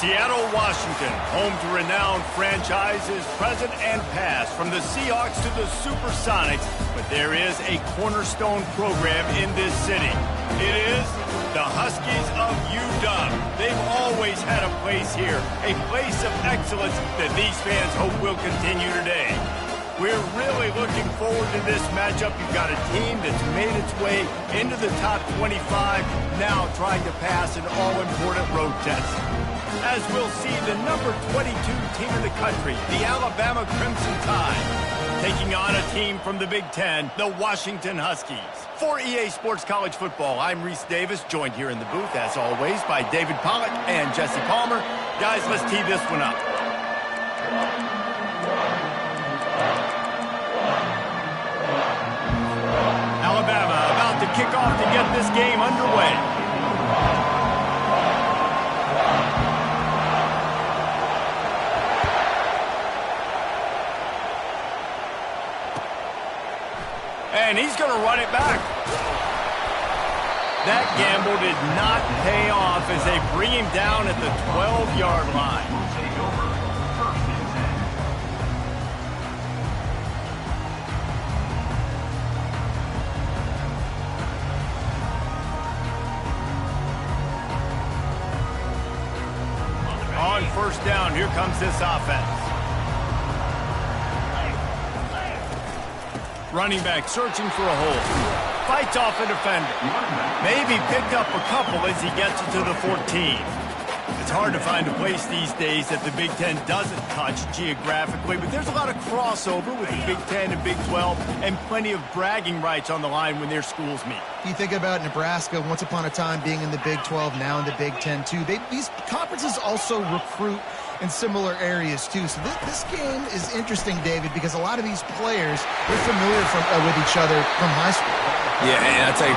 Seattle, Washington, home to renowned franchises present and past, from the Seahawks to the Supersonics, but there is a cornerstone program in this city. It is the Huskies of UW. They've always had a place here, a place of excellence that these fans hope will continue today. We're really looking forward to this matchup. You've got a team that's made its way into the top 25, now trying to pass an all-important road test. As we'll see, the number 22 team in the country, the Alabama Crimson Tide, taking on a team from the Big Ten, the Washington Huskies. For EA Sports College Football, I'm Reese Davis, joined here in the booth, as always, by David Pollack and Jesse Palmer. Guys, let's tee this one up. Alabama about to kick off to get this game underway. And he's going to run it back. That gamble did not pay off as they bring him down at the 12-yard line. On first down, here comes this offense. Running back searching for a hole. Fights off a defender. Maybe picked up a couple as he gets it to the 14. It's hard to find a place these days that the Big Ten doesn't touch geographically, but there's a lot of crossover with the Big Ten and Big 12 and plenty of bragging rights on the line when their schools meet. You think about Nebraska, once upon a time being in the Big 12, now in the Big 10 too. These conferences also recruit in similar areas too. So this game is interesting, David, because a lot of these players, they're familiar with each other from high school. Yeah, and I tell you,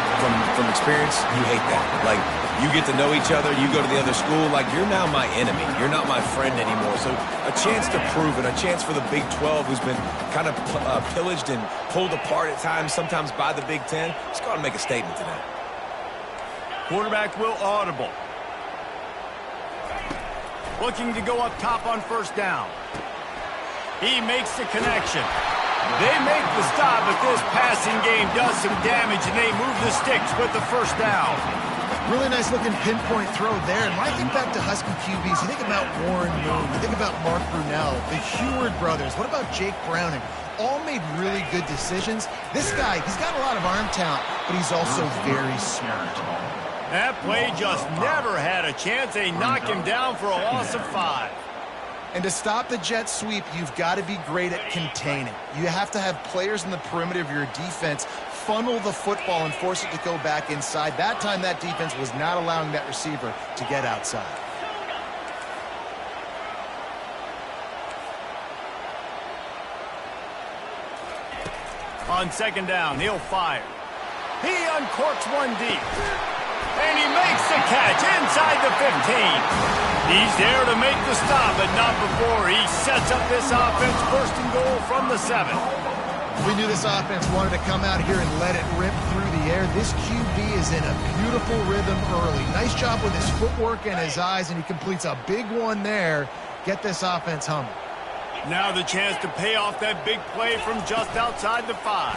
from experience, you hate that. Like, you get to know each other, you go to the other school, like, you're now my enemy. You're not my friend anymore. So a chance to prove it, a chance for the Big 12, who's been kind of pillaged and pulled apart at times, sometimes by the Big 10. Let's go out and make a statement today. Quarterback will audible. Looking to go up top on first down. He makes the connection. They make the stop, but this passing game does some damage, and they move the sticks with the first down. Really nice looking pinpoint throw there. And when I think back to Husky QBs, you think about Warren Moon, you think about Mark Brunell, the Heward brothers. What about Jake Browning? All made really good decisions. This guy, he's got a lot of arm talent, but he's also very smart. That play just never had a chance. They knock him down for a loss of 5. And to stop the jet sweep, you've got to be great at containing. You have to have players in the perimeter of your defense funnel the football and force it to go back inside. That time, that defense was not allowing that receiver to get outside. On second down, he'll fire. He uncorks one deep. And he makes the catch inside the 15. He's there to make the stop, but not before he sets up this offense first and goal from the 7. We knew this offense wanted to come out here and let it rip through the air. This QB is in a beautiful rhythm early. Nice job with his footwork and his eyes, and he completes a big one there. Get this offense humming. Now the chance to pay off that big play from just outside the 5.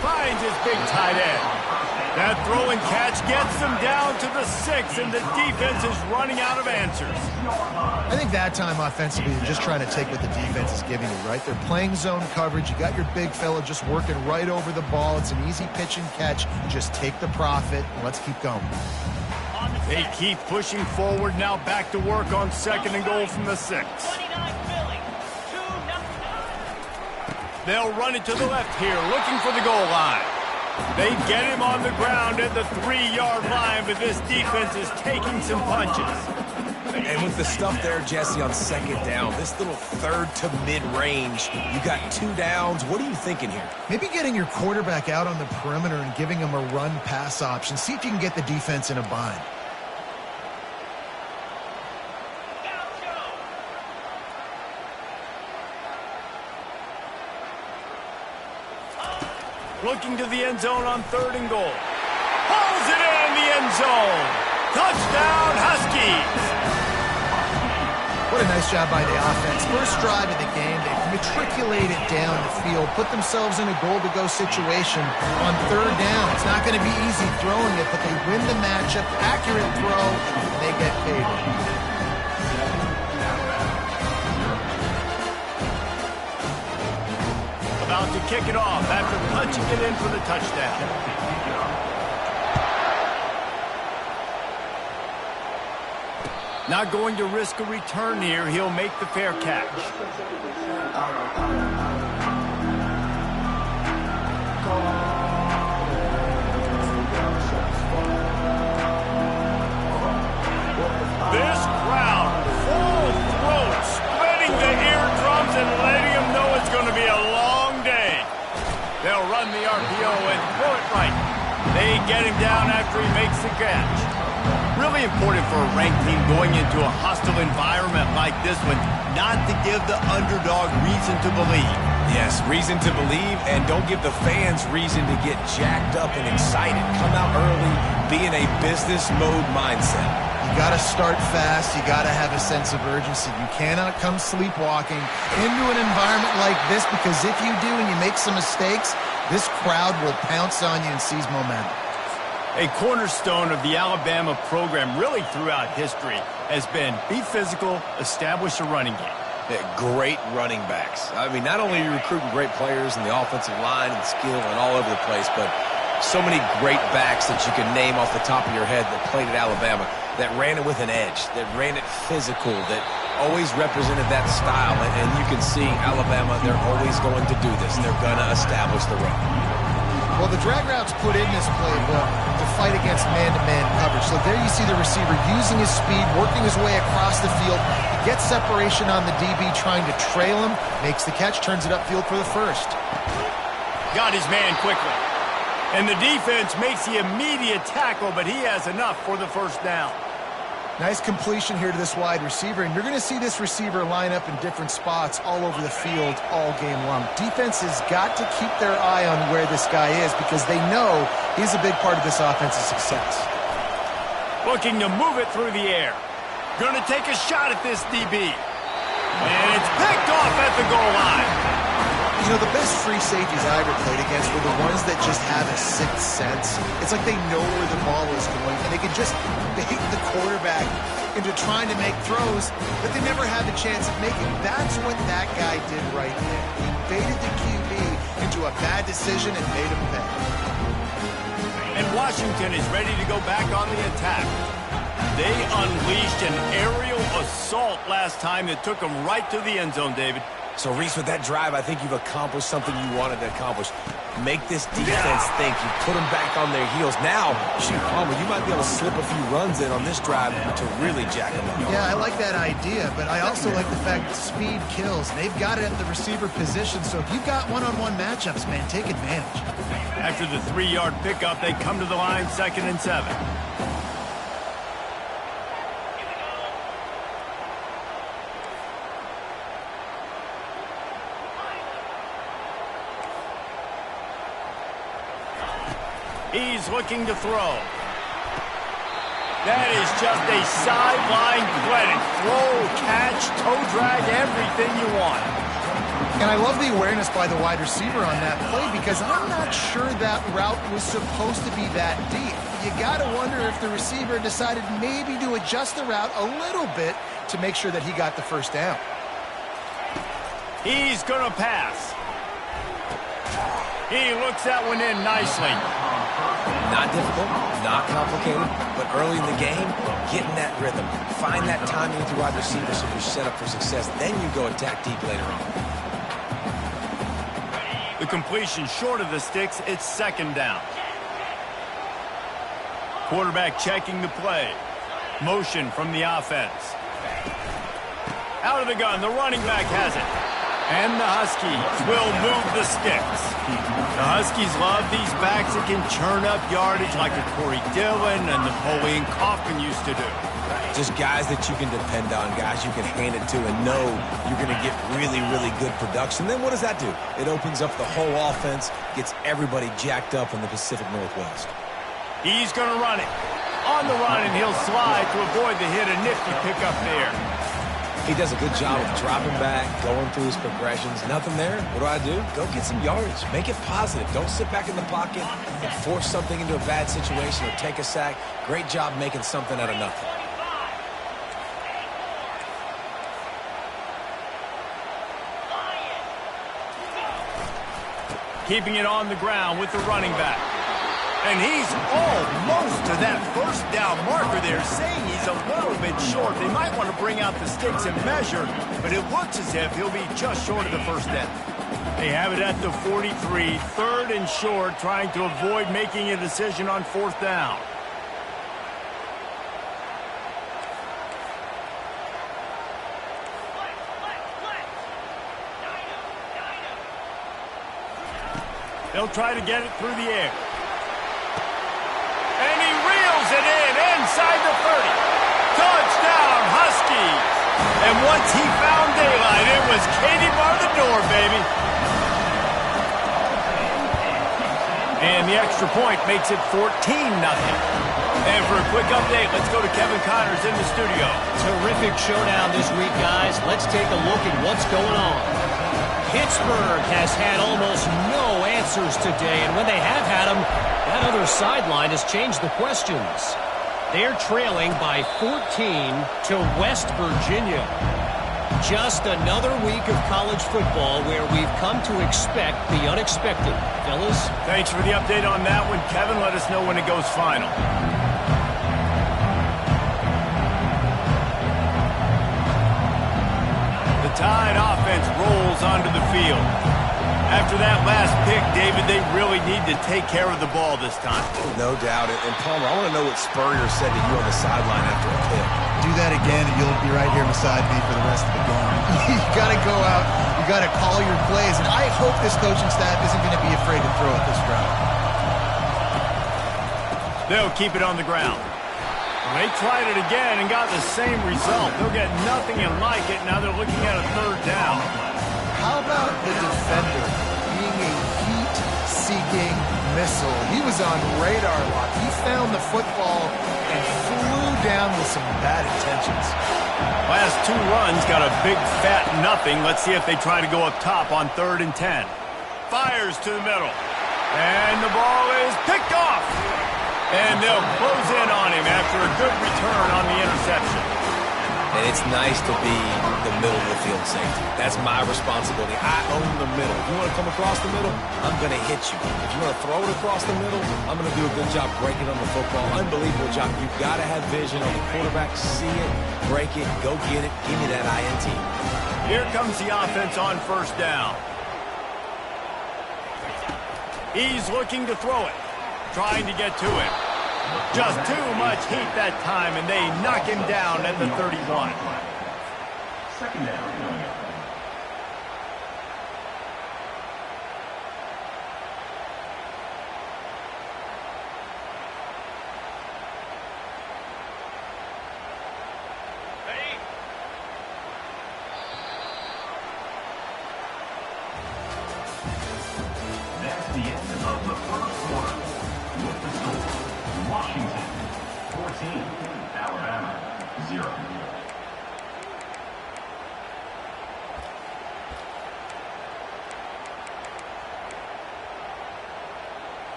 Finds his big tight end. That throw and catch gets them down to the 6, and the defense is running out of answers. I think that time offensively, they're just trying to take what the defense is giving you, right? They're playing zone coverage. You got your big fella just working right over the ball. It's an easy pitch and catch. Just take the profit, and let's keep going. They keep pushing forward, now back to work on second and goal from the 6. They'll run it to the left here, looking for the goal line. They get him on the ground at the 3-yard line, but this defense is taking some punches. And with the stuff there, Jesse, on second down, this little third to mid-range, you got 2 downs. What are you thinking here? Maybe getting your quarterback out on the perimeter and giving him a run-pass option. See if you can get the defense in a bind. Looking to the end zone on third and goal. Pulls it in the end zone. Touchdown, Huskies. Nice job by the offense. First drive of the game, they matriculated down the field, put themselves in a goal-to-go situation on third down. It's not going to be easy throwing it, but they win the matchup. Accurate throw, and they get paid. About to kick it off after punching it in for the touchdown. Not going to risk a return here. He'll make the fair catch. This crowd, full throat, spreading the eardrums and letting them know it's going to be a long day. They'll run the RPO and throw it right. They get him down after he makes the catch. Really important for a ranked team going into a hostile environment like this one, not to give the underdog reason to believe. Yes, reason to believe, and don't give the fans reason to get jacked up and excited. Come out early, be in a business mode mindset. You got to start fast. You got to have a sense of urgency. You cannot come sleepwalking into an environment like this, because if you do and you make some mistakes, this crowd will pounce on you and seize momentum. A cornerstone of the Alabama program really throughout history has been be physical, establish a running game. Great running backs. I mean, not only are you recruiting great players in the offensive line and skill and all over the place, but so many great backs that you can name off the top of your head that played at Alabama, that ran it with an edge, that ran it physical, that always represented that style. And you can see Alabama, they're always going to do this. They're going to establish the run. Well, the drag route's put in this playbook to fight against man-to-man coverage. So there you see the receiver using his speed, working his way across the field. He gets separation on the DB trying to trail him, makes the catch, turns it upfield for the first. Got his man quickly. And the defense makes the immediate tackle, but he has enough for the first down. Nice completion here to this wide receiver, and you're going to see this receiver line up in different spots all over the field all game long. Defense has got to keep their eye on where this guy is, because they know he's a big part of this offense's success. Looking to move it through the air. Going to take a shot at this DB. And it's picked off at the goal line. You know, the best free safeties I ever played against were the ones that just have a sixth sense. It's like they know where the ball is going, and they can just bait the quarterback into trying to make throws that they never have a chance of making. That's what that guy did right there. He baited the QB into a bad decision and made him pay. And Washington is ready to go back on the attack. They unleashed an aerial assault last time that took them right to the end zone, David. So, Reese, with that drive, I think you've accomplished something you wanted to accomplish. Make this defense think. You put them back on their heels. Now, shoot, Palmer, you might be able to slip a few runs in on this drive to really jack them up. Yeah, I like that idea, but I also like the fact that speed kills. They've got it at the receiver position, so if you've got one-on-one matchups, man, take advantage. After the 3-yard pickup, they come to the line, 2nd and 7. He's looking to throw. That is just a sideline credit. Throw, catch, toe drag, everything you want. And I love the awareness by the wide receiver on that play, because I'm not sure that route was supposed to be that deep. You got to wonder if the receiver decided maybe to adjust the route a little bit to make sure that he got the first down. He's going to pass. He looks that one in nicely. Not difficult, not complicated, but early in the game, getting that rhythm. Find that timing with your wide receiver so you're set up for success. Then you go attack deep later on. The completion short of the sticks, it's 2nd down. Quarterback checking the play. Motion from the offense. Out of the gun, the running back has it. And the Huskies will move the sticks. The Huskies love these backs that can churn up yardage like a Corey Dillon and Napoleon Kaufman used to do. Just guys that you can depend on, guys you can hand it to and know you're going to get really, really good production. Then what does that do? It opens up the whole offense, gets everybody jacked up in the Pacific Northwest. He's going to run it. On the run, and he'll slide to avoid the hit. A nifty pickup there. He does a good job of dropping back, going through his progressions. Nothing there. What do? Go get some yardage. Make it positive. Don't sit back in the pocket and force something into a bad situation or take a sack. Great job making something out of nothing. Keeping it on the ground with the running back. And he's almost to that first down marker there, saying he's a little bit short. They might want to bring out the sticks and measure, but it looks as if he'll be just short of the first down. They have it at the 43, third and short, trying to avoid making a decision on fourth down. They'll try to get it through the air. And he reels it in inside the 30. Touchdown, Huskies. And once he found daylight, it was Katie bar the door, baby. And the extra point makes it 14-0. And for a quick update, let's go to Kevin Connors in the studio. Terrific showdown this week, guys. Let's take a look at what's going on. Pittsburgh has had almost no answers today, and when they have had them, that other sideline has changed the questions. They're trailing by 14 to West Virginia. Just another week of college football where we've come to expect the unexpected. Fellas? Thanks for the update on that one, Kevin. Let us know when it goes final. Tide offense rolls onto the field. After that last pick, David, they really need to take care of the ball this time. No doubt. And Palmer, I want to know what Spurrier said to you on the sideline after a pick. Do that again, and you'll be right here beside me for the rest of the game. You got to go out. You got to call your plays, and I hope this coaching staff isn't going to be afraid to throw it this round. They'll keep it on the ground. They tried it again and got the same result. They'll get nothing and like it. Now they're looking at a third down. How about the defender being a heat-seeking missile? He was on radar lock. He found the football and flew down with some bad intentions. Last two runs got a big fat nothing. Let's see if they try to go up top on 3rd and 10. Fires to the middle. And the ball is picked off. And they'll close in on him after a good return on the interception. And it's nice to be the middle of the field safety. That's my responsibility. I own the middle. If you want to come across the middle, I'm going to hit you. If you want to throw it across the middle, I'm going to do a good job breaking on the football. Unbelievable job. You've got to have vision on the quarterback. See it, break it, go get it. Give me that INT. Here comes the offense on first down. He's looking to throw it. Trying to get to him. Just too much heat that time, and they knock him down at the 31. Second down. That's the end of the first quarter. With the score, Washington 14, Alabama 0.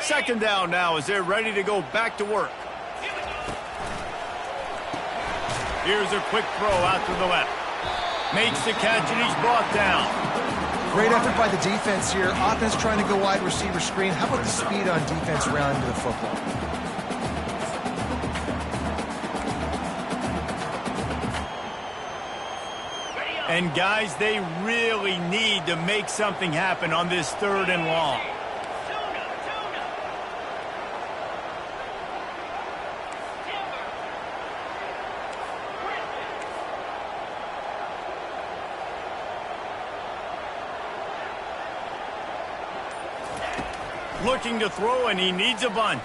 Second down now as they're ready to go back to work. Here's a quick throw out to the left. Makes the catch and he's brought down. Great effort by the defense here. Offense trying to go wide receiver screen. How about the speed on defense rounding to the football? And guys, they really need to make something happen on this 3rd and long. Looking to throw, and he needs a bunch.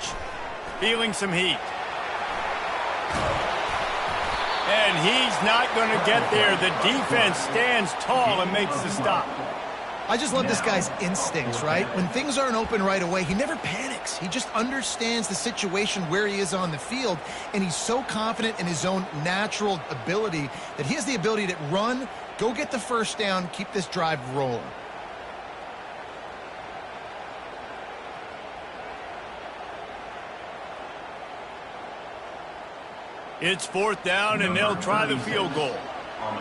Feeling some heat. And he's not going to get there. The defense stands tall and makes the stop. I just love this guy's instincts, right? When things aren't open right away, he never panics. mistakes. He just understands the situation where he is on the field, and he's so confident in his own natural ability that he has the ability to run, go get the first down, keep this drive rolling. It's 4th down, and they'll try the field goal.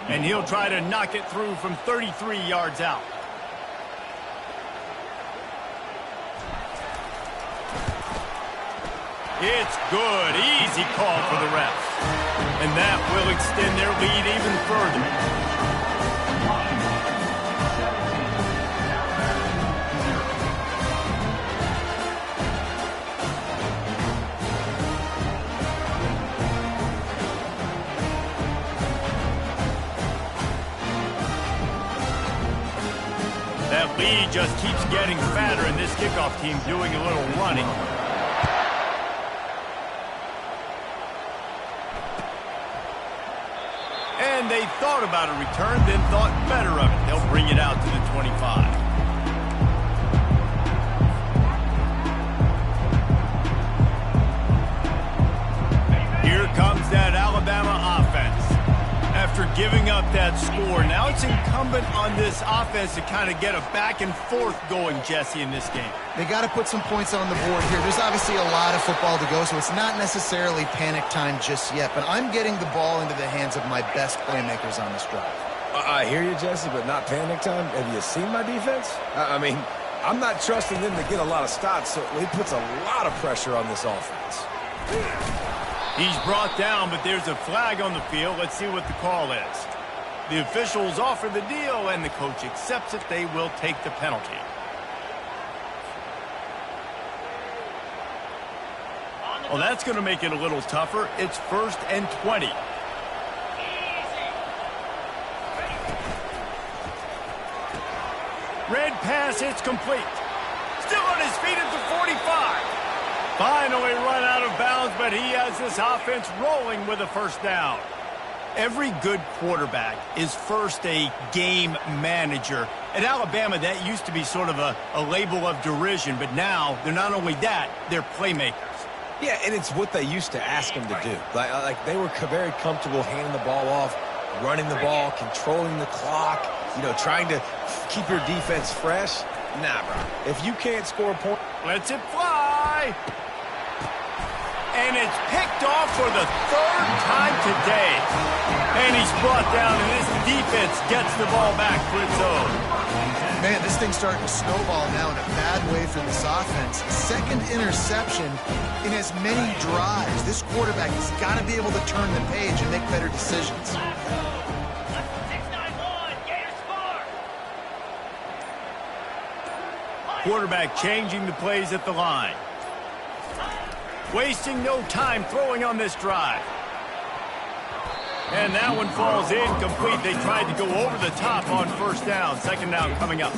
And he'll try to knock it through from 33 yards out. It's good. Easy call for the refs. And that will extend their lead even further. That lead just keeps getting fatter, and this kickoff team doing a little running. And they thought about a return, then thought better of it. They'll bring it out to the 25. Here comes that Alabama offense. After giving up that score, now it's incumbent on this offense to kind of get a back and forth going, Jesse, in this game. They got to put some points on the board here. There's obviously a lot of football to go, so it's not necessarily panic time just yet, but I'm getting the ball into the hands of my best playmakers on this drive. I hear you, Jesse, but not panic time. Have you seen my defense? I mean, I'm not trusting them to get a lot of stops, so it puts a lot of pressure on this offense. He's brought down, but there's a flag on the field. Let's see what the call is. The officials offer the deal, and the coach accepts it. They will take the penalty. Well, that's going to make it a little tougher. It's 1st and 20. Red pass, it's complete. Still on his feet at the 45. Finally run out of bounds, but he has this offense rolling with a first down. Every good quarterback is first a game manager. At Alabama, that used to be sort of a label of derision, but now they're not only that, they're playmakers. Yeah, and it's what they used to ask them to do. Like they were very comfortable handing the ball off, running the ball, controlling the clock, trying to keep your defense fresh. Nah, bro. If you can't score a point... Lets it fly. And it's picked off for the 3rd time today. And he's brought down, and this defense gets the ball back for its own. Man, this thing's starting to snowball now in a bad way for this offense. 2nd interception in as many drives. This quarterback has got to be able to turn the page and make better decisions. Quarterback changing the plays at the line. Wasting no time throwing on this drive. And that one falls incomplete. They tried to go over the top on 1st down. 2nd down coming up.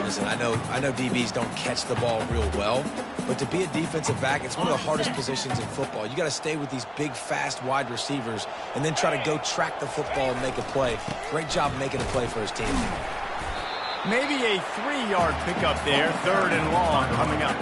Listen, I know DBs don't catch the ball real well, but to be a defensive back, it's one of the hardest positions in football. You got to stay with these big, fast wide receivers and then try to go track the football and make a play. Great job making a play for his team. Maybe a 3-yard pickup there. 3rd and long coming up.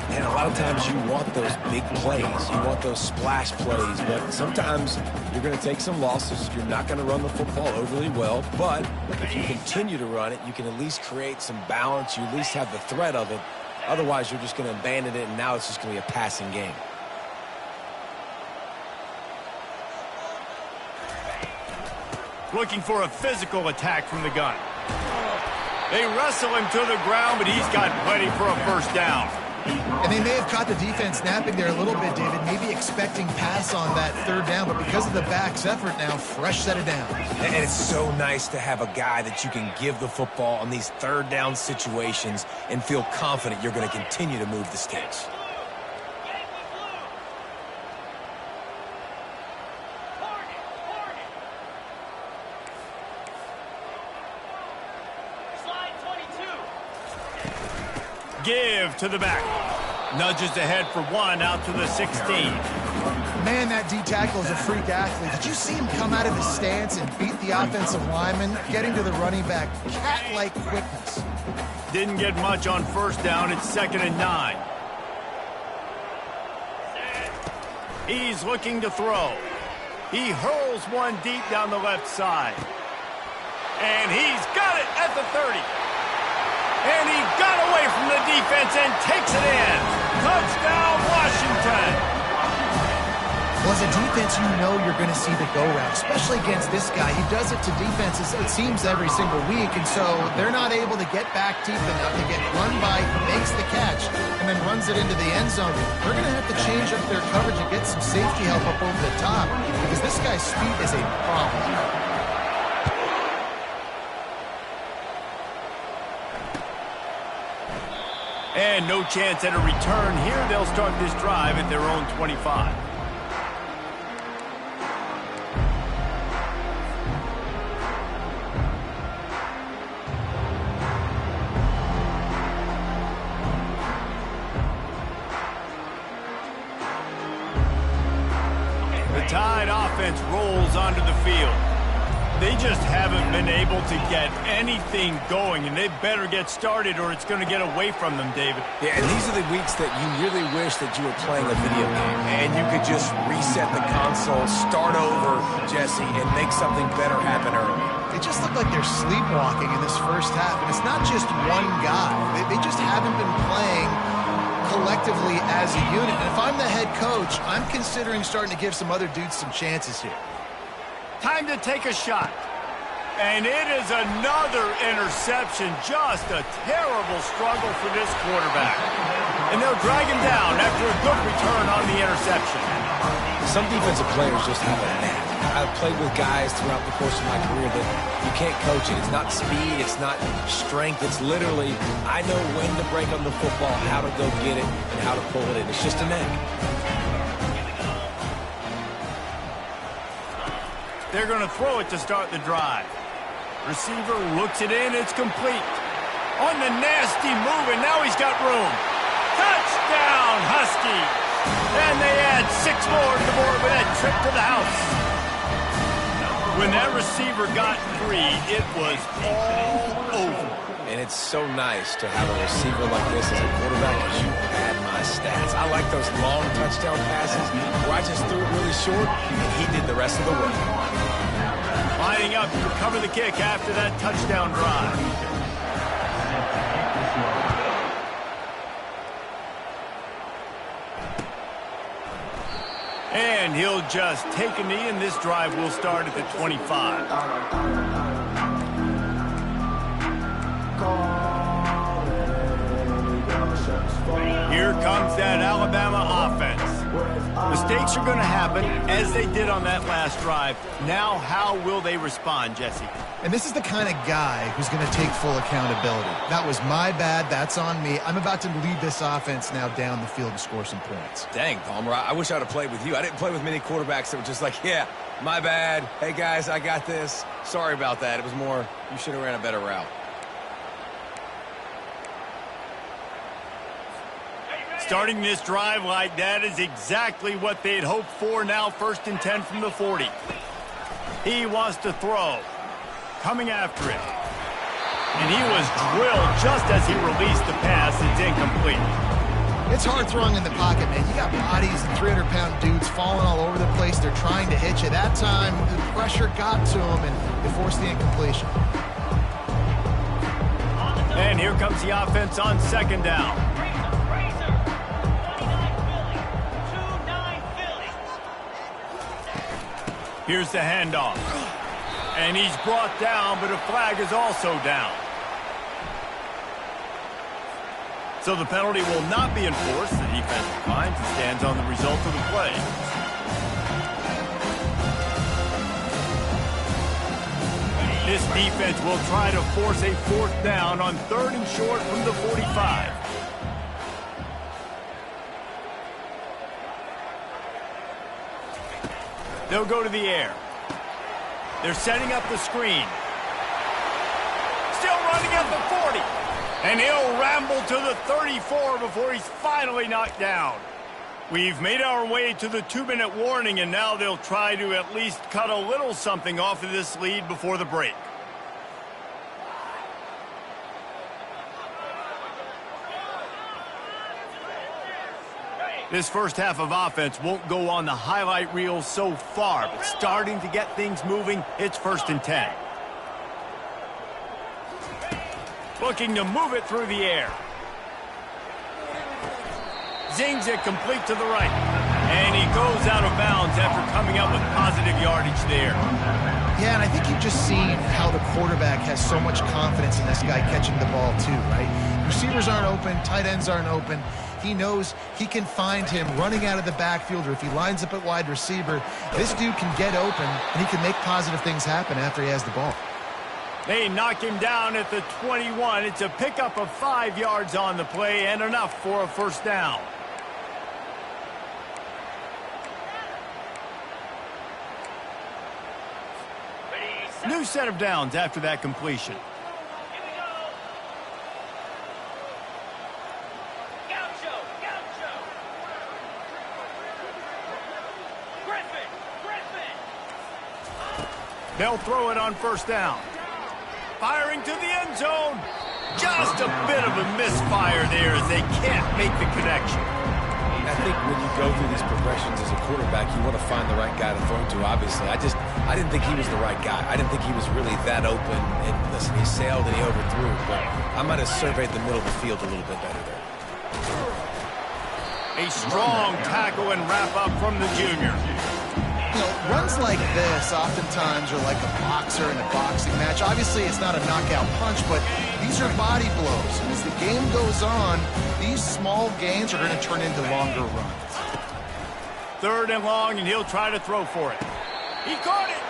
And a lot of times you want those big plays. You want those splash plays. But sometimes you're going to take some losses. You're not going to run the football overly well. But if you continue to run it, you can at least create some balance. You at least have the threat of it. Otherwise, you're just going to abandon it, and now it's just going to be a passing game. Looking for a physical attack from the gun. They wrestle him to the ground, but he's got plenty for a first down. And they may have caught the defense napping there a little bit, David, maybe expecting pass on that 3rd down, but because of the back's effort now, fresh set of down. And it's so nice to have a guy that you can give the football on these 3rd down situations and feel confident you're going to continue to move the sticks. Give to the back. Nudges ahead for 1 out to the 16. Man, that D-tackle is a freak athlete. Did you see him come out of his stance and beat the offensive lineman, getting to the running back? Cat-like quickness. Didn't get much on 1st down. It's 2nd and 9. He's looking to throw. He hurls one deep down the left side. And he's got it at the 30. And he got away from the defense and takes it in. Touchdown, Washington. Well, as a defense, you know you're going to see the go-route, especially against this guy. He does it to defenses, it seems, every single week, and so they're not able to get back deep enough to get run by, makes the catch, and then runs it into the end zone. They're going to have to change up their coverage and get some safety help up over the top because this guy's speed is a problem. And no chance at a return here. They'll start this drive at their own 25. The Tide offense rolls onto the field. They just haven't been able to get anything going, and they better get started or it's going to get away from them, David. Yeah, and these are the weeks that you really wish that you were playing a video game and you could just reset the console, start over, Jesse, and make something better happen early. They just look like they're sleepwalking in this first half, and it's not just one guy. They just haven't been playing collectively as a unit. And if I'm the head coach, I'm considering starting to give some other dudes some chances here. Time to take a shot. And it is another interception. Just a terrible struggle for this quarterback. And they'll drag him down after a good return on the interception. Some defensive players just have a knack. I've played with guys throughout the course of my career that you can't coach it. It's not speed, it's not strength. It's literally, I know when to break on the football, how to go get it, and how to pull it in. It's just a knack. They're going to throw it to start the drive. Receiver looks it in. It's complete. On the nasty move, and now he's got room. Touchdown, Huskies. And they add 6 more to the board with that trip to the house. When that receiver got free, it was all over. And it's so nice to have a receiver like this as a quarterback because you pad my stats. I like those long touchdown passes where I just threw it really short and he did the rest of the work. Lining up to recover the kick after that touchdown drive. And he'll just take a knee, and this drive will start at the 25. Here comes that Alabama offense. Mistakes are going to happen, as they did on that last drive. Now, how will they respond, Jesse? And this is the kind of guy who's going to take full accountability. That was my bad. That's on me. I'm about to lead this offense now down the field and score some points. Dang, Palmer, I wish I would have played with you. I didn't play with many quarterbacks that were just like, yeah, my bad. Hey, guys, I got this. Sorry about that. It was more, you should have ran a better route. Starting this drive like that is exactly what they'd hoped for. Now 1st and 10 from the 40. He wants to throw. Coming after it. And he was drilled just as he released the pass. It's incomplete. It's hard throwing in the pocket, man. You got bodies and 300-pound dudes falling all over the place. They're trying to hit you. That time, the pressure got to him, and they forced the incompletion. And here comes the offense on 2nd down. Here's the handoff. And he's brought down, but a flag is also down. So the penalty will not be enforced. The defense declines and stands on the result of the play. This defense will try to force a 4th down on 3rd and short from the 45. They'll go to the air. They're setting up the screen. Still running at the 40. And he'll ramble to the 34 before he's finally knocked down. We've made our way to the 2-minute warning, and now they'll try to at least cut a little something off of this lead before the break. This first half of offense won't go on the highlight reel so far, but starting to get things moving, it's 1st and 10. Looking to move it through the air. Zings it complete to the right. And he goes out of bounds after coming up with positive yardage there. Yeah, and I think you've just seen how the quarterback has so much confidence in this guy catching the ball too, right? Receivers aren't open, tight ends aren't open. He knows he can find him running out of the backfield, or if he lines up at wide receiver, this dude can get open, and he can make positive things happen after he has the ball. They knock him down at the 21. It's a pickup of 5 yards on the play and enough for a 1st down. New set of downs after that completion. They'll throw it on 1st down. Firing to the end zone. Just a bit of a misfire there as they can't make the connection. I think when you go through these progressions as a quarterback, you want to find the right guy to throw to, obviously. I didn't think he was the right guy. I didn't think he was really that open. And listen, he sailed and he overthrew. But I might have surveyed the middle of the field a little bit better there. A strong tackle and wrap up from the junior. You know, runs like this oftentimes are like a boxer in a boxing match. Obviously, it's not a knockout punch, but these are body blows. And as the game goes on, these small gains are going to turn into longer runs. 3rd and long, and he'll try to throw for it. He caught it.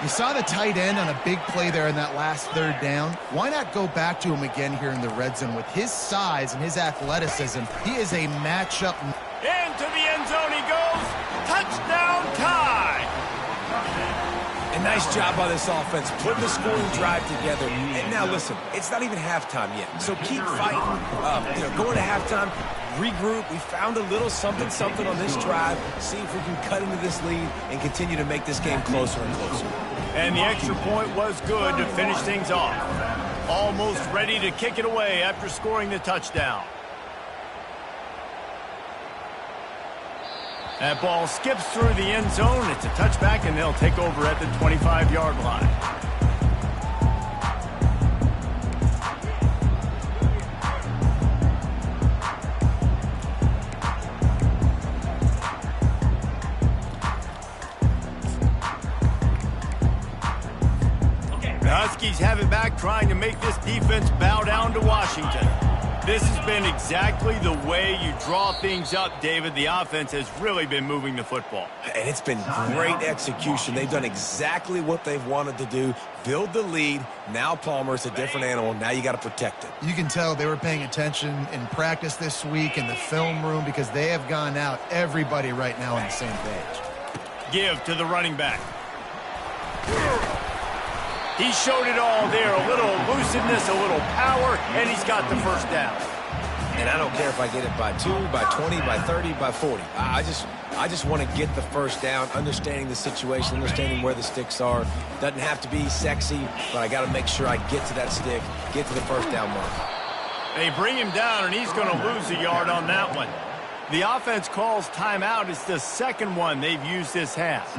You saw the tight end on a big play there in that last 3rd down. Why not go back to him again here in the red zone? With his size and his athleticism, he is a matchup. Into the end zone he goes. Touchdown tie. A nice job by this offense, putting the scoring drive together. And now listen, it's not even halftime yet, so keep fighting. Going to halftime, regroup. We found a little something on this drive. See if we can cut into this lead and continue to make this game closer and closer. And the extra point was good to finish things off. Almost ready to kick it away after scoring the touchdown. That ball skips through the end zone. It's a touchback, and they'll take over at the 25-yard line. The Huskies have it back, trying to make this defense bow down to Washington. This has been exactly the way you draw things up, David. The offense has really been moving the football. And it's been great execution. They've done exactly what they've wanted to do. Build the lead. Now Palmer's a different animal. Now you got to protect it. You can tell they were paying attention in practice this week in the film room because they have gone out, everybody right now on the same page. Give to the running back. He showed it all there, a little elusiveness, a little power, and he's got the 1st down. And I don't care if I get it by 2, by 20, by 30, by 40. I just want to get the 1st down, understanding the situation, understanding where the sticks are. Doesn't have to be sexy, but I got to make sure I get to that stick, get to the 1st down mark. They bring him down, and he's going to lose a yard on that one. The offense calls timeout. It's the 2nd one they've used this half.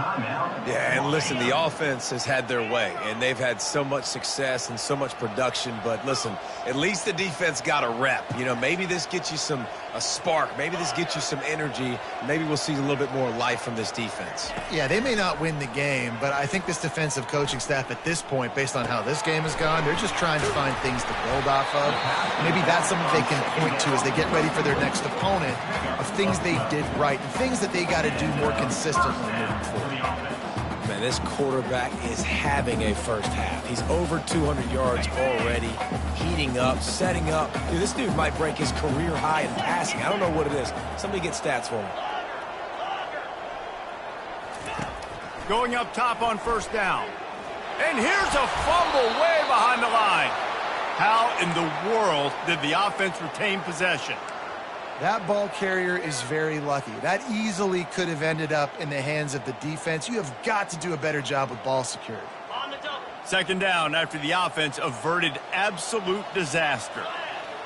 Yeah, and listen, the offense has had their way, and they've had so much success and so much production. But listen, at least the defense got a rep. You know, maybe this gets you a spark. Maybe this gets you some energy. Maybe we'll see a little bit more life from this defense. Yeah, they may not win the game, but I think this defensive coaching staff at this point, based on how this game has gone, they're just trying to find things to build off of. Maybe that's something they can point to as they get ready for their next opponent, of things they did right and things that they got to do more consistently moving forward. Man, this quarterback is having a 1st half. He's over 200 yards already, heating up, setting up. Dude, this dude might break his career high in passing. I don't know what it is. Somebody get stats for him. Going up top on 1st down. And here's a fumble way behind the line. How in the world did the offense retain possession? That ball carrier is very lucky. That easily could have ended up in the hands of the defense. You have got to do a better job with ball security. 2nd down after the offense averted absolute disaster.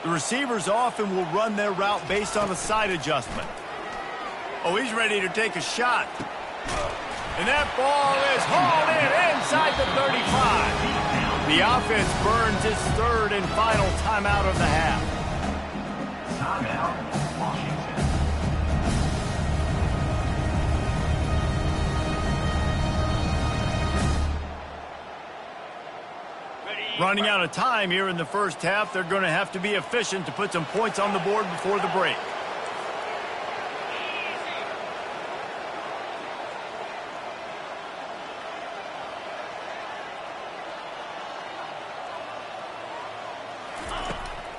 The receivers often will run their route based on a side adjustment. Oh, he's ready to take a shot. And that ball is hauled in inside the 35. The offense burns its third and final timeout of the half. Timeout, Washington. Running out of time here in the first half. They're going to have to be efficient to put some points on the board before the break.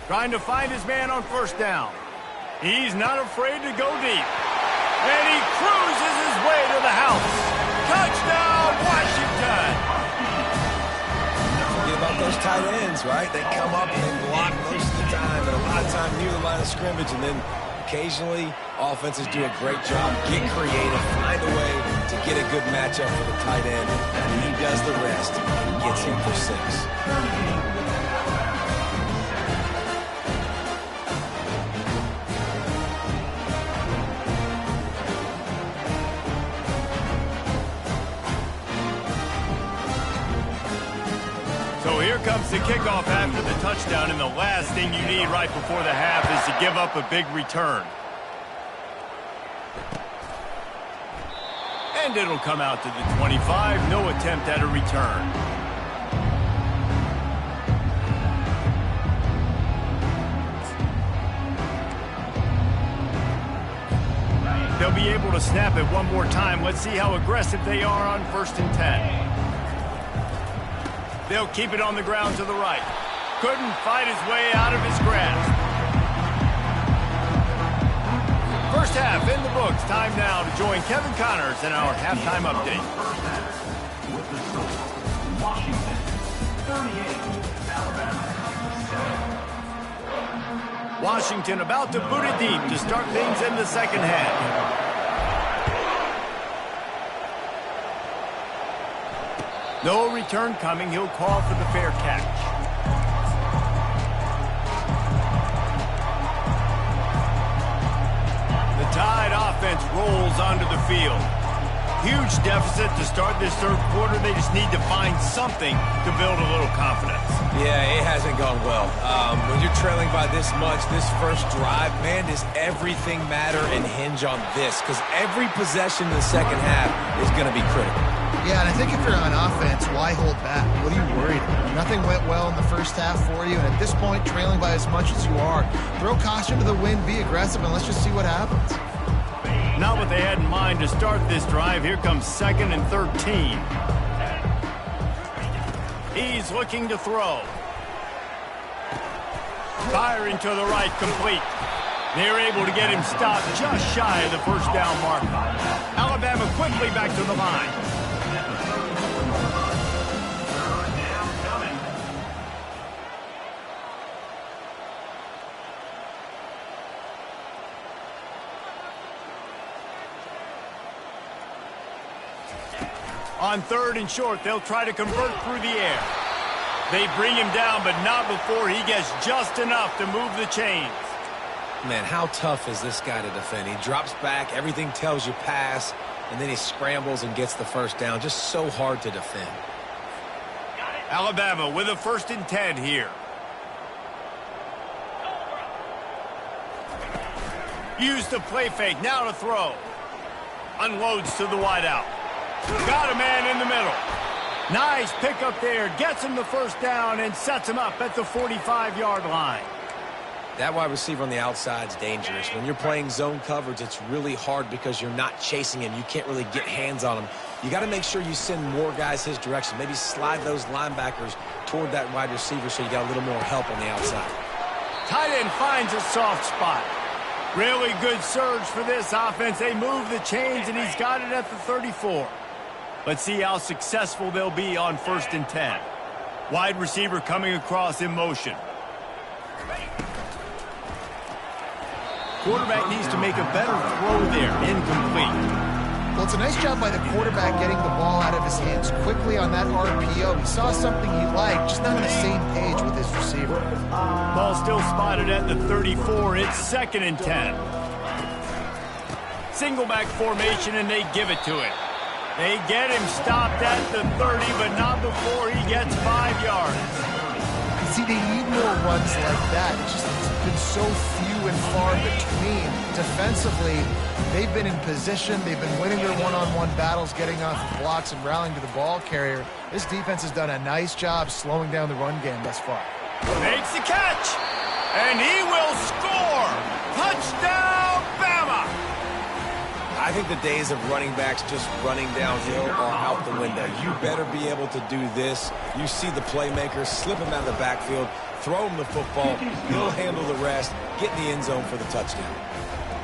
Trying to find his man on first down. He's not afraid to go deep. And he cruises his way to the house. Touchdown, Washington! About those tight ends, right? They come up and they block most of the time, and a lot of time near the line of scrimmage, and then occasionally offenses do a great job, get creative, find a way to get a good matchup for the tight end, and he does the rest and gets him for 6. So here comes the kickoff after the touchdown, and the last thing you need right before the half is to give up a big return. And it'll come out to the 25. No attempt at a return. They'll be able to snap it one more time. Let's see how aggressive they are on 1st and 10. They'll keep it on the ground to the right. Couldn't fight his way out of his grasp. First half in the books. Time now to join Kevin Connors in our halftime update. First half with the score, Washington 38, Alabama 7. Washington about to boot it deep to start things in the second half. No return coming. He'll call for the fair catch. The Tide offense rolls onto the field. Huge deficit to start this third quarter. They just need to find something to build a little confidence. Yeah, it hasn't gone well. When you're trailing by this much, this first drive, man, does everything matter and hinge on this? Because every possession in the second half is going to be critical. Yeah, and I think if you're on offense, why hold back? What are you worried about? Nothing went well in the first half for you, and at this point, trailing by as much as you are, throw caution to the wind, be aggressive, and let's just see what happens. Not what they had in mind to start this drive. Here comes 2nd and 13. He's looking to throw. Firing to the right, complete. They're able to get him stopped just shy of the first down mark. Alabama quickly back to the line. On 3rd and short, they'll try to convert through the air. They bring him down, but not before he gets just enough to move the chains. Man, how tough is this guy to defend? He drops back, everything tells you pass, and then he scrambles and gets the first down. Just so hard to defend. Alabama with a 1st and 10 here. Use the play fake, now to throw. Unloads to the wideout. Got a man in the middle. Nice pickup there. Gets him the first down and sets him up at the 45-yard line. That wide receiver on the outside is dangerous. When you're playing zone coverage, it's really hard because you're not chasing him. You can't really get hands on him. You got to make sure you send more guys his direction. Maybe slide those linebackers toward that wide receiver so you got a little more help on the outside. Tight end finds a soft spot. Really good surge for this offense. They move the chains, and he's got it at the 34. Let's see how successful they'll be on 1st and 10. Wide receiver coming across in motion. Quarterback needs to make a better throw there. Incomplete. Well, it's a nice job by the quarterback getting the ball out of his hands quickly on that RPO. He saw something he liked, just not on the same page with his receiver. Ball still spotted at the 34. It's 2nd and 10. Single back formation, and they give it to him. They get him stopped at the 30, but not before he gets 5 yards. See, they need more runs like that. It's been so few and far between. Defensively, they've been in position. They've been winning their one-on-one battles, getting off of blocks and rallying to the ball carrier. This defense has done a nice job slowing down the run game thus far. Makes the catch, and he will score. Touchdown, Bama! I think the days of running backs just running downhill are out the window. You better be able to do this. You see the playmakers, slip him out of the backfield, throw him the football, he'll handle the rest, get in the end zone for the touchdown.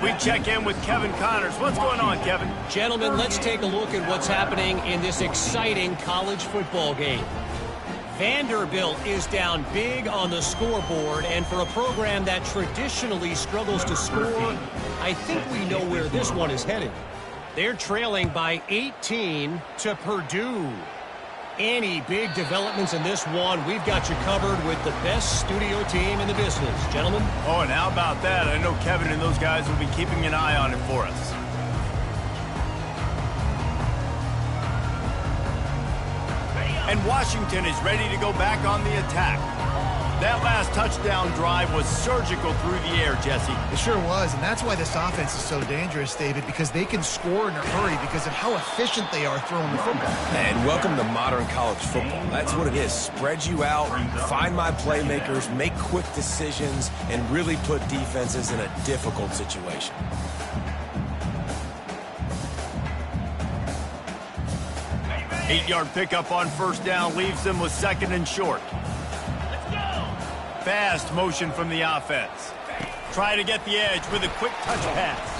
We check in with Kevin Connors. What's going on, Kevin? Gentlemen, let's take a look at what's happening in this exciting college football game. Vanderbilt is down big on the scoreboard, and for a program that traditionally struggles to score, I think we know where this one is headed. They're trailing by 18 to Purdue. Any big developments in this one, we've got you covered with the best studio team in the business. Gentlemen? Oh, and how about that? I know Kevin and those guys will be keeping an eye on it for us. And Washington is ready to go back on the attack. That last touchdown drive was surgical through the air, Jesse. It sure was, and that's why this offense is so dangerous, David, because they can score in a hurry because of how efficient they are throwing the football. And welcome to modern college football. That's what it is. Spread you out, find my playmakers, make quick decisions, and really put defenses in a difficult situation. Eight-yard pickup on first down leaves them with 2nd and short. Fast motion from the offense. Try to get the edge with a quick touch pass.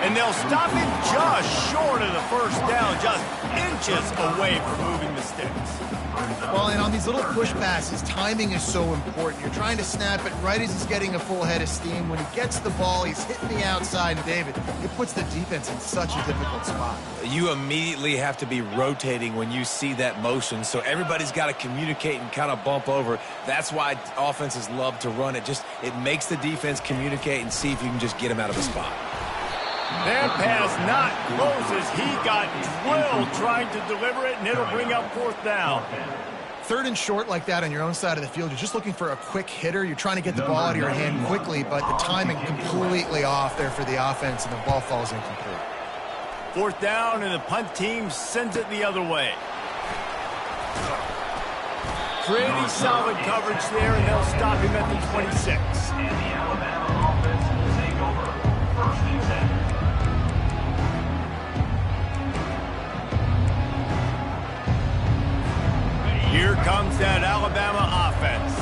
And they'll stop him just short of the first down, just inches away from moving the sticks. Well, and on these little push passes, timing is so important. You're trying to snap it right as he's getting a full head of steam. When he gets the ball, he's hitting the outside. And David, it puts the defense in such a difficult spot. You immediately have to be rotating when you see that motion, so everybody's got to communicate and kind of bump over. That's why offenses love to run it. It makes the defense communicate and see if you can just get him out of a spot. That pass not close as he got drilled trying to deliver it, and it'll bring up 4th down. 3rd and short like that on your own side of the field, you're just looking for a quick hitter. You're trying to get the ball out of your hand quickly, but the timing completely off there for the offense, and the ball falls incomplete. 4th down, and the punt team sends it the other way. Pretty solid coverage there, and they'll stop him at the 26. And the Alabama offense will take over 1st and 10. Here comes that Alabama offense.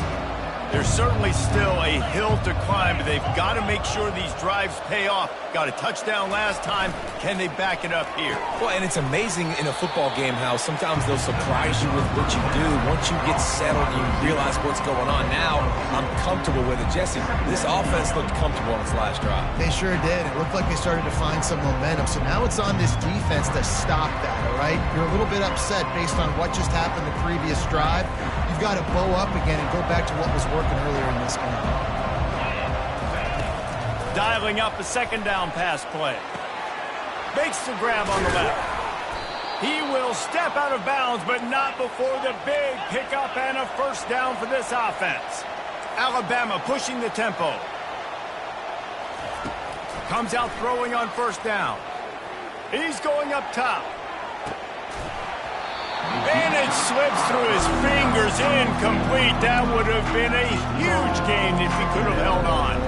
There's certainly still a hill to climb, but they've got to make sure these drives pay off. Got a touchdown last time. Can they back it up here? Well, and it's amazing in a football game how sometimes they'll surprise you with what you do. Once you get settled, you realize what's going on. Now, I'm comfortable with it. Jesse, this offense looked comfortable on its last drive. They sure did. It looked like they started to find some momentum. So now it's on this defense to stop that, all right? You're a little bit upset based on what just happened the previous drive. You've got to bow up again and go back to what was working earlier in this game. Dialing up a 2nd down pass play. Makes the grab on the left. He will step out of bounds, but not before the big pickup and a 1st down for this offense. Alabama pushing the tempo. Comes out throwing on 1st down. He's going up top. And it slips through his fingers, incomplete. That would have been a huge gain if he could have held on.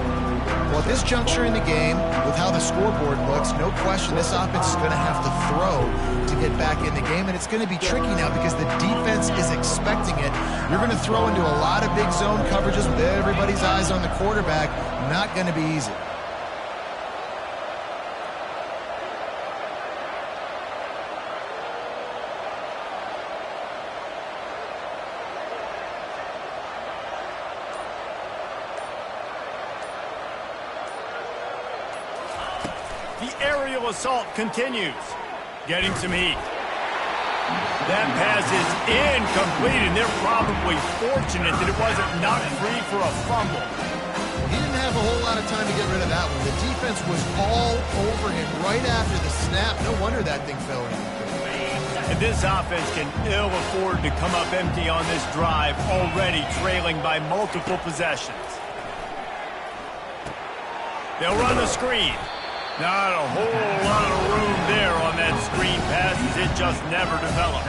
Well, at this juncture in the game, with how the scoreboard looks, no question this offense is going to have to throw to get back in the game, and it's going to be tricky now because the defense is expecting it. You're going to throw into a lot of big zone coverages with everybody's eyes on the quarterback. Not going to be easy. The aerial assault continues. Getting some heat. That pass is incomplete, and they're probably fortunate that it wasn't knocked free for a fumble. He didn't have a whole lot of time to get rid of that one. The defense was all over him right right after the snap. No wonder that thing fell in. And this offense can ill afford to come up empty on this drive, already trailing by multiple possessions. They'll run the screen. Not a whole lot of room there on that screen pass, as it just never developed.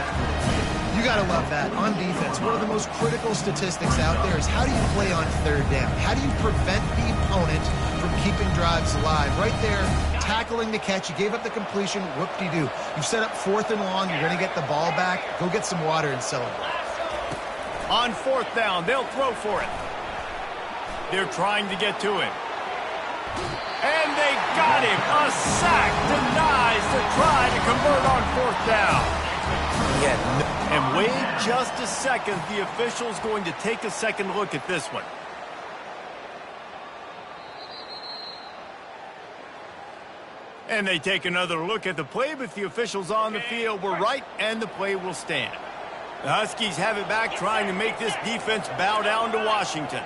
You got to love that. On defense, one of the most critical statistics out there is how do you play on third down? How do you prevent the opponent from keeping drives alive? Right there, tackling the catch. You gave up the completion. Whoop-de-doo. You've set up 4th and long. You're going to get the ball back. Go get some water and celebrate. On 4th down, they'll throw for it. They're trying to get to him. And they got him. A sack denies the try to convert on 4th down. And wait just a second. The official's going to take a second look at this one. And they take another look at the play, but the officials on the field were right, and the play will stand. The Huskies have it back, trying to make this defense bow down to Washington.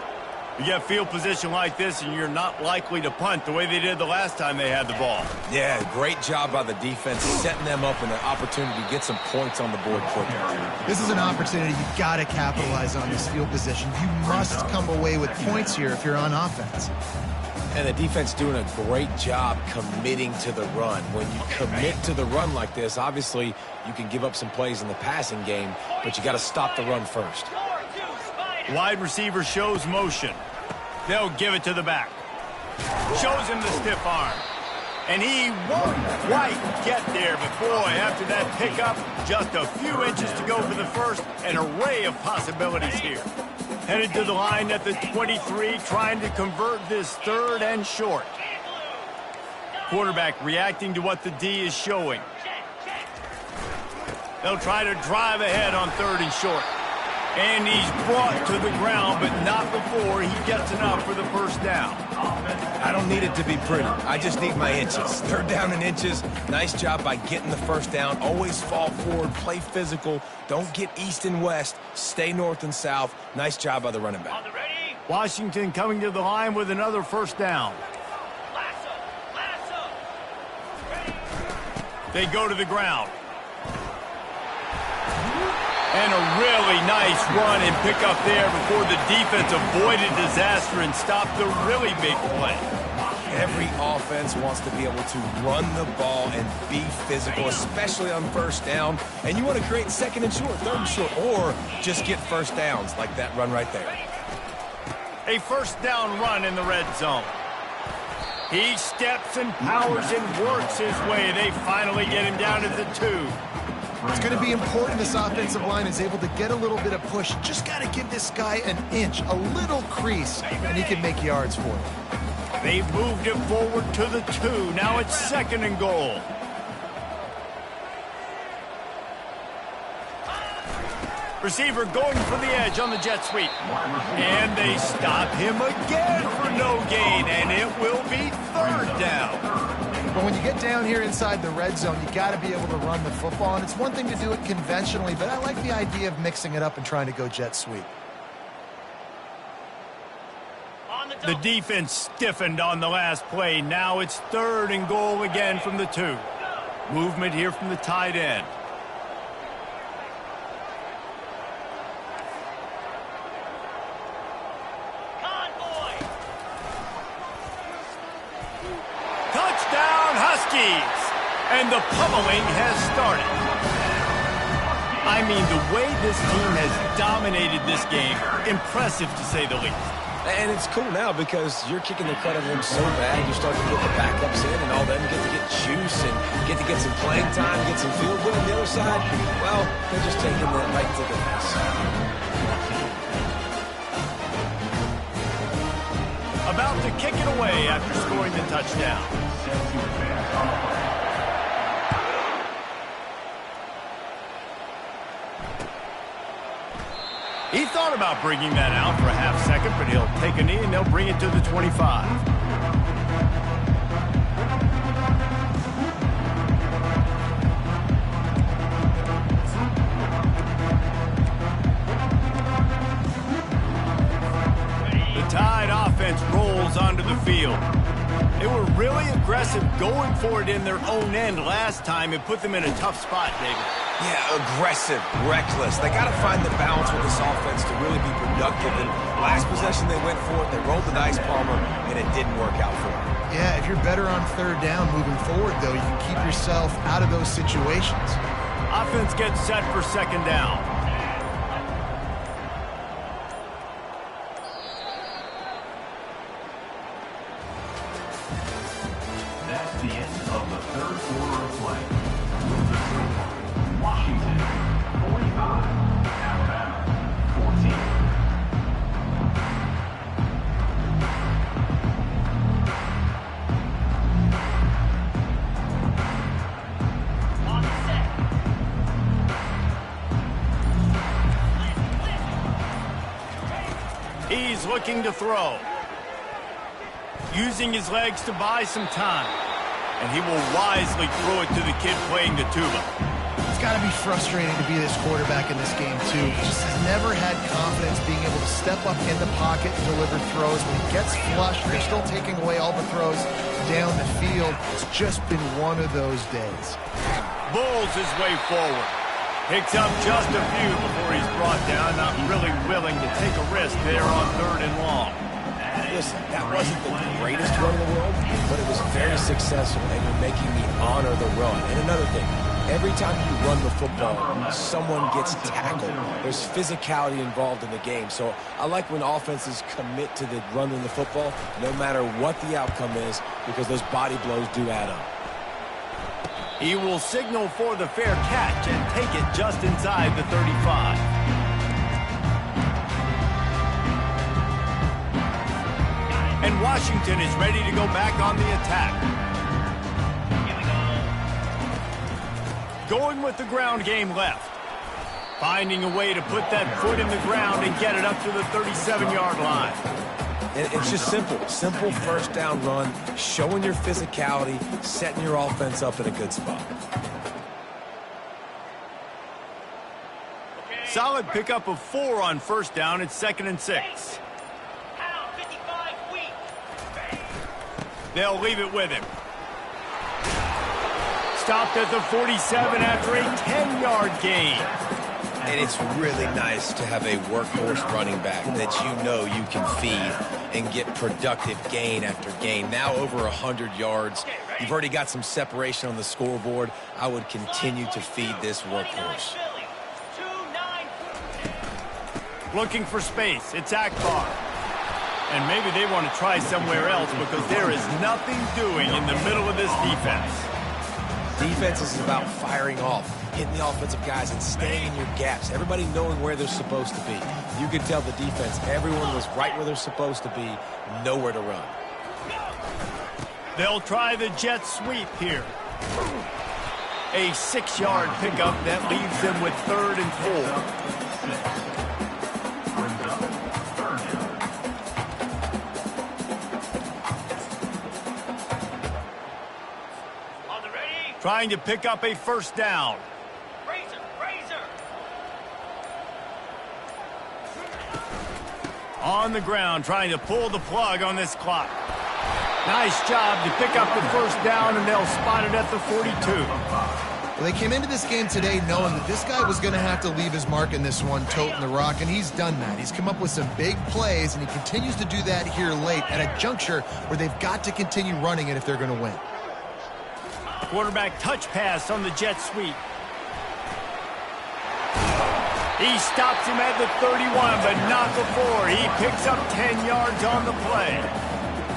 You get field position like this, and you're not likely to punt the way they did the last time they had the ball. Yeah, great job by the defense, setting them up in an opportunity to get some points on the board quicker. This is an opportunity you've got to capitalize on, this field position. You must come away with points here if you're on offense. And the defense doing a great job committing to the run. When you commit to the run like this, obviously you can give up some plays in the passing game, but you got to stop the run first. Wide receiver shows motion. They'll give it to the back. Shows him the stiff arm. And he won't quite get there, but boy, after that pickup, just a few inches to go for the first. An array of possibilities here. Headed to the line at the 23, trying to convert this 3rd and short. Quarterback reacting to what the D is showing. They'll try to drive ahead on 3rd and short. And he's brought to the ground, but not before he gets enough for the first down. I don't need it to be pretty. I just need my inches. 3rd down and inches. Nice job by getting the first down. Always fall forward, play physical. Don't get east and west. Stay north and south. Nice job by the running back. Washington coming to the line with another first down. They go to the ground. And a really nice run and pick up there before the defense avoided disaster and stopped the really big play. Every offense wants to be able to run the ball and be physical, especially on first down. And you want to create 2nd and short, 3rd and short, or just get first downs like that run right there. A first down run in the red zone. He steps and powers and works his way. They finally get him down to the 2. It's going to be important this offensive line is able to get a little bit of push. Just got to give this guy an inch, a little crease, and he can make yards for it. They've moved it forward to the 2. Now it's 2nd and goal. Receiver going for the edge on the jet sweep. And they stop him again for no gain, and it will be 3rd down. But when you get down here inside the red zone, you got to be able to run the football. And it's one thing to do it conventionally, but I like the idea of mixing it up and trying to go jet sweep. The defense stiffened on the last play. Now it's 3rd and goal again from the 2. Movement here from the tight end. And the pummeling has started. I mean, the way this team has dominated this game, impressive to say the least. And it's cool now because you're kicking the crud out of them so bad. You're starting to get the backups in and all that, and get to get juice and get to get some playing time, get some field goal on the other side. Well, they're just taking that right to the mess. About to kick it away after scoring the touchdown. He thought about bringing that out for a half second, but he'll take a knee and they'll bring it to the 25. The Tide offense rolls onto the field. They were really aggressive aggressive going for it in their own end last time. It put them in a tough spot, David. Yeah, aggressive, reckless. They got to find the balance with this offense to really be productive. And last possession they went for it, they rolled the dice, Palmer, and it didn't work out for them. Yeah, if you're better on third down moving forward, though, you can keep yourself out of those situations. Offense gets set for second down. That's the end of the third quarter of play. With the score, Washington 45, Alabama 14. He's looking to throw. Using his legs to buy some time. And he will wisely throw it to the kid playing the tuba. It's got to be frustrating to be this quarterback in this game, too. He just has never had confidence being able to step up in the pocket and deliver throws. When he gets flushed, they're still taking away all the throws down the field. It's just been one of those days. Bulls his way forward. Picks up just a few before he's brought down. Not really willing to take a risk there on third and long. Listen, that wasn't the greatest run in the world, but it was very successful, and you're making me honor the run. And another thing, every time you run the football, someone gets tackled. There's physicality involved in the game. So I like when offenses commit to the running the football, no matter what the outcome is, because those body blows do add up. He will signal for the fair catch and take it just inside the 35. And Washington is ready to go back on the attack. Going with the ground game left. Finding a way to put that foot in the ground and get it up to the 37-yard line. It's just simple. Simple first down run, showing your physicality, setting your offense up in a good spot. Solid pickup of 4 on first down. It's 2nd and 6. They'll leave it with him. Stopped at the 47 after a 10-yard gain. And it's really nice to have a workhorse running back that you know you can feed and get productive gain after gain. Now over 100 yards. You've already got some separation on the scoreboard. I would continue to feed this workhorse. Looking for space. It's Akbar. And maybe they want to try somewhere else because there is nothing doing in the middle of this defense. Defense is about firing off, hitting the offensive guys and staying in your gaps. Everybody knowing where they're supposed to be. You could tell the defense, everyone was right where they're supposed to be, nowhere to run. They'll try the jet sweep here. A 6-yard pickup that leaves them with 3rd and 4. Trying to pick up a first down. On the ground, trying to pull the plug on this clock. Nice job to pick up the first down, and they'll spot it at the 42. Well, they came into this game today knowing that this guy was going to have to leave his mark in this one, toting the rock, and he's done that. He's come up with some big plays, and he continues to do that here late at a juncture where they've got to continue running it if they're going to win. Quarterback touch pass on the jet sweep. He stops him at the 31, but not before. He picks up 10 yards on the play.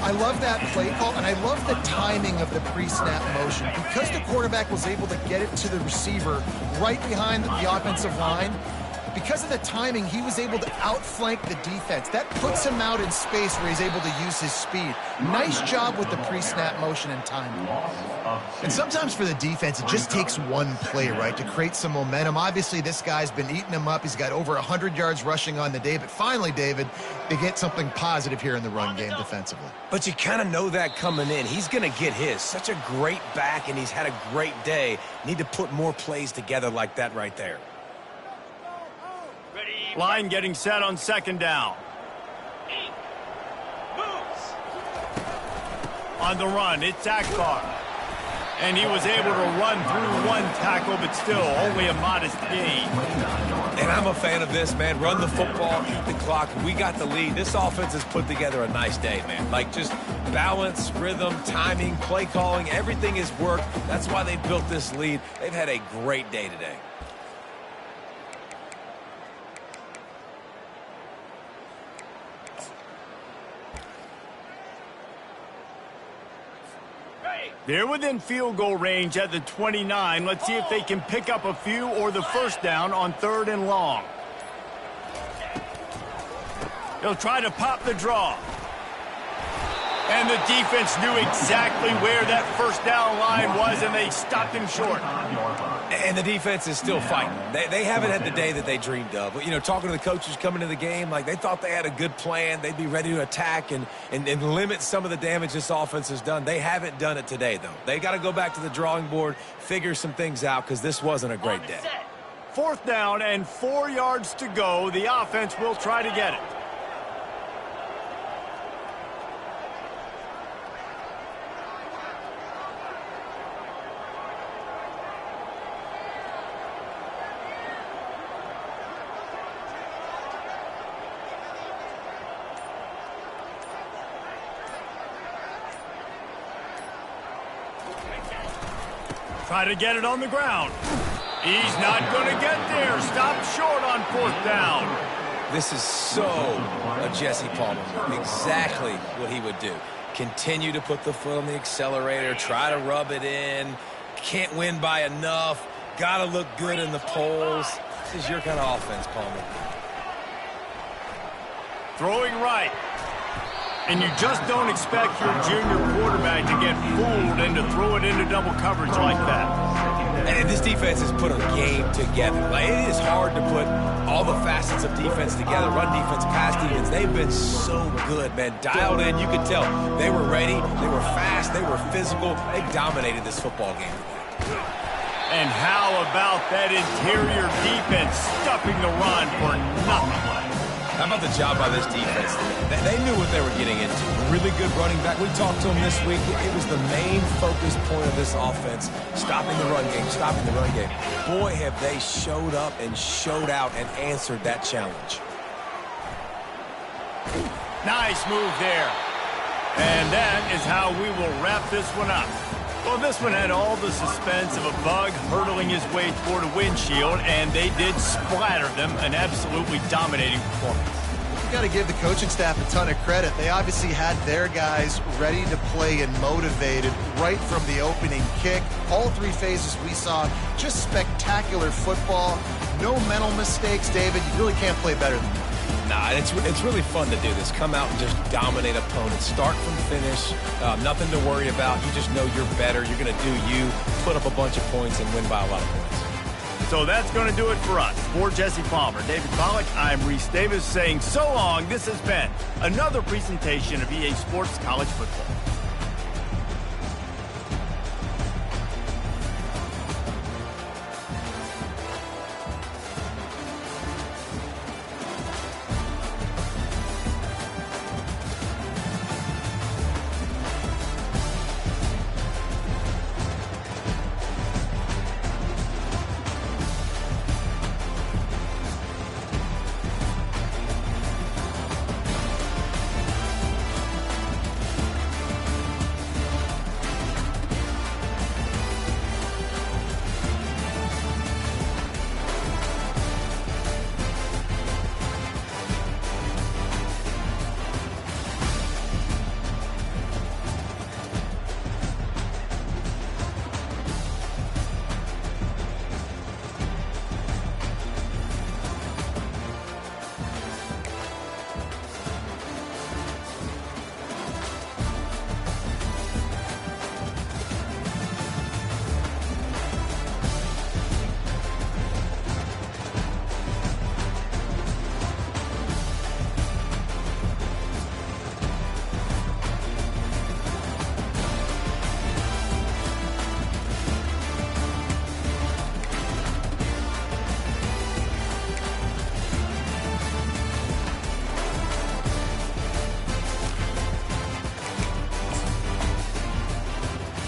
I love that play call, and I love the timing of the pre-snap motion. Because the quarterback was able to get it to the receiver right behind the offensive line, because of the timing, he was able to outflank the defense. That puts him out in space where he's able to use his speed. Nice job with the pre-snap motion and timing. And sometimes for the defense, it just takes one play, right, to create some momentum. Obviously, this guy's been eating him up. He's got over 100 yards rushing on the day. But finally, David, they get something positive here in the run game defensively. But you kind of know that coming in. He's going to get his. Such a great back, and he's had a great day. Need to put more plays together like that right there. Line getting set on second down. On the run, it's Akbar. And he was able to run through one tackle, but still only a modest gain. And I'm a fan of this, man. Run the football, eat the clock. We got the lead. This offense has put together a nice day, man. Like, just balance, rhythm, timing, play calling, everything has worked. That's why they built this lead. They've had a great day today. They're within field goal range at the 29. Let's see if they can pick up a few or the first down on 3rd and long. They'll try to pop the draw. And the defense knew exactly where that first down line was, and they stopped him short. And the defense is still fighting. They haven't had the day that they dreamed of. But, you know, talking to the coaches coming to the game, like, they thought they had a good plan. They'd be ready to attack and limit some of the damage this offense has done. They haven't done it today, though. They got to go back to the drawing board, figure some things out, because this wasn't a great day. 4th down and 4 yards to go. The offense will try to get it. Try to get it on the ground. He's not going to get there. Stopped short on 4th down. This is so a Jesse Palmer move. Exactly what he would do. Continue to put the foot on the accelerator, try to rub it in. Can't win by enough. Got to look good in the polls. This is your kind of offense, Palmer. Throwing right. And you just don't expect your junior quarterback to get fooled and to throw it into double coverage like that. And this defense has put a game together. Like, it is hard to put all the facets of defense together. Run defense, pass defense. They've been so good, man. Dialed in. You could tell they were ready. They were fast. They were physical. They dominated this football game. And how about that interior defense stuffing the run for nothing? How about the job by this defense? They knew what they were getting into. Really good running back. We talked to him this week. It was the main focus point of this offense, stopping the run game, stopping the run game. Boy, have they showed up and showed out and answered that challenge. Nice move there. And that is how we will wrap this one up. Well, this one had all the suspense of a bug hurtling his way toward a windshield, and they did splatter them. An absolutely dominating performance. You got to give the coaching staff a ton of credit. They obviously had their guys ready to play and motivated right from the opening kick. All 3 phases we saw, just spectacular football. No mental mistakes, David. You really can't play better than that. Nah, it's really fun to do this. Come out and just dominate opponents. Start from finish. Nothing to worry about. You just know you're better. You're going to do you, put up a bunch of points, and win by a lot of points. So that's going to do it for us. For Jesse Palmer, David Pollack, I'm Reese Davis saying so long. This has been another presentation of EA Sports College Football.